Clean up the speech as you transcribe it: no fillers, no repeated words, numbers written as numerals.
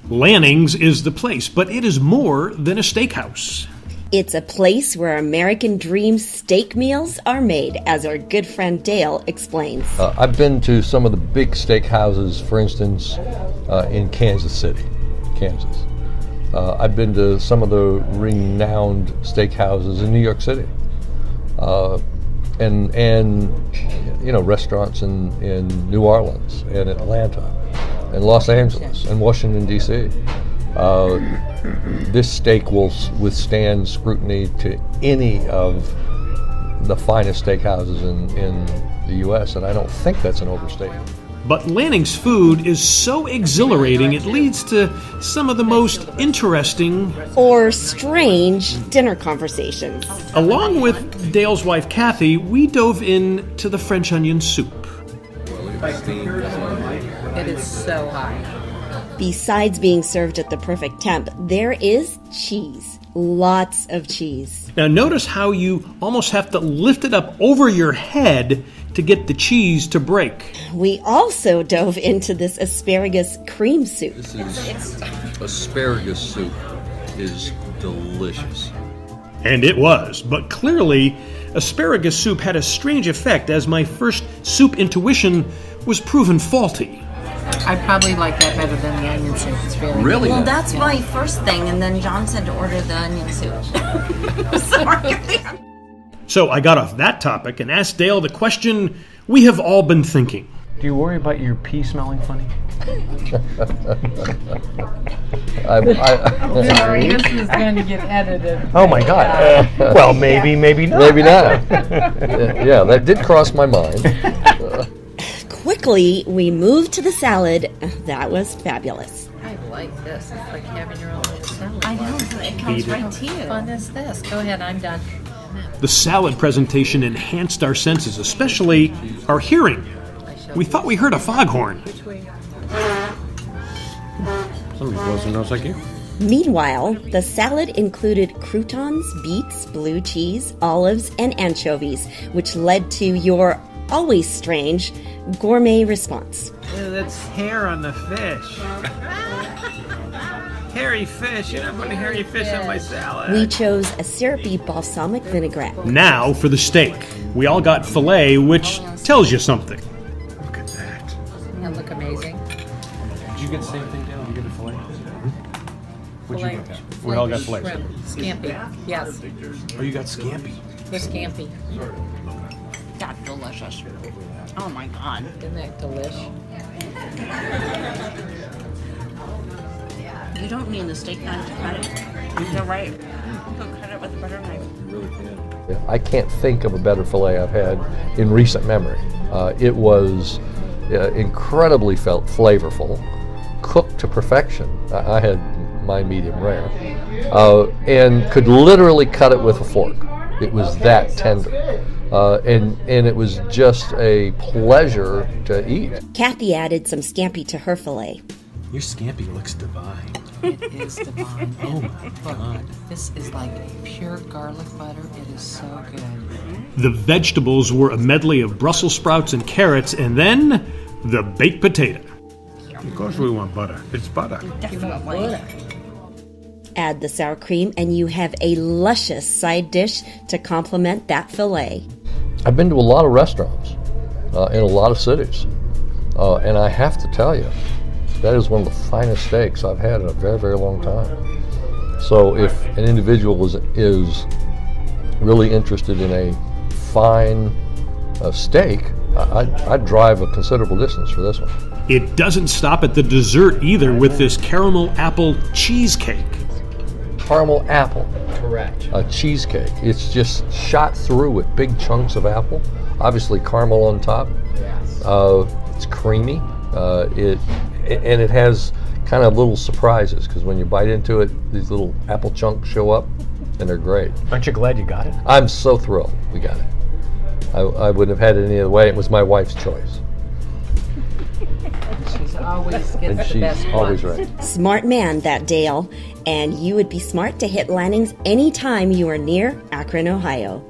Lanning's is the place, but it is more than a steakhouse. It's a place where American dream steak meals are made, as our good friend Dale explains. I've been to some of the big steakhouses, for instance, in Kansas City, Kansas. I've been to some of the renowned steakhouses in New York City, and you know, restaurants in New Orleans and Atlanta and Los Angeles and Washington, D.C. This steak will withstand scrutiny to any of the finest steakhouses in the U.S., and I don't think that's an overstatement. But Lanning's food is so exhilarating it leads to some of the most interesting or strange dinner conversations. Along with Dale's wife Kathy, we dove into the French onion soup. It is so high. Besides being served at the perfect temp, there is cheese. Lots of cheese. Now notice how you almost have to lift it up over your head to get the cheese to break. We also dove into this asparagus cream soup. This is asparagus soup is delicious. And it was, but clearly asparagus soup had a strange effect as my first soup intuition was proven faulty. I probably like that better than the onion soup. It's very Really? Well, that's my first thing, and then John said to order the onion soup. Sorry. So I got off that topic and asked Dale the question we have all been thinking. Do you worry about your pee smelling funny? Sorry, this is going to get edited. Oh my God. Well, maybe not. Maybe not. Yeah, that did cross my mind. Quickly, we moved to the salad. That was fabulous. I like this. It's like having your own little salad. I know, it comes right to you. How fun is this? Go ahead, I'm done. The salad presentation enhanced our senses, especially our hearing. We thought we heard a foghorn. Somebody blows their nose like you. Meanwhile, the salad included croutons, beets, blue cheese, olives, and anchovies, which led to your always strange gourmet response. That's hair on the fish. Hairy fish. You're not putting hairy fish on my salad. We chose a syrupy balsamic vinaigrette. Now for the steak. We all got filet, which tells you something. Look at that. Doesn't that look amazing? Did you get the same thing, Dale? You get a fillet? What'd you get? We all got filet. Shrimp. Scampi. Yes, Oh, you got scampi. the scampi. That's delicious. Oh my God. Isn't that delish? You don't need the steak knife to cut it. You're right. You can cut it with a butter knife. I can't think of a better filet I've had in recent memory. It was incredibly flavorful, cooked to perfection. I had my medium rare, and could literally cut it with a fork. It was that tender, and it was just a pleasure to eat. Kathy added some scampi to her filet. Your scampi looks divine. It is divine. Oh my God. This is like pure garlic butter. It is so good. The vegetables were a medley of Brussels sprouts and carrots, and then the baked potato. Of course we want butter. It's butter. Definitely. Add the sour cream, and you have a luscious side dish to complement that filet. I've been to a lot of restaurants in a lot of cities, and I have to tell you, that is one of the finest steaks I've had in a very, very long time. So if an individual is really interested in a fine steak, I'd drive a considerable distance for this one. It doesn't stop at the dessert either with this caramel apple cheesecake. Caramel apple. Correct. A cheesecake. It's just shot through with big chunks of apple. Obviously caramel on top. Yes. It's creamy. And it has kind of little surprises because when you bite into it, these little apple chunks show up, and they're great. Aren't you glad you got it? I'm so thrilled we got it. I wouldn't have had it any other way. It was my wife's choice. She's always And gets the she's best always ones. right. Smart man, that Dale. And you would be smart to hit Lanning's anytime you are near Akron, Ohio.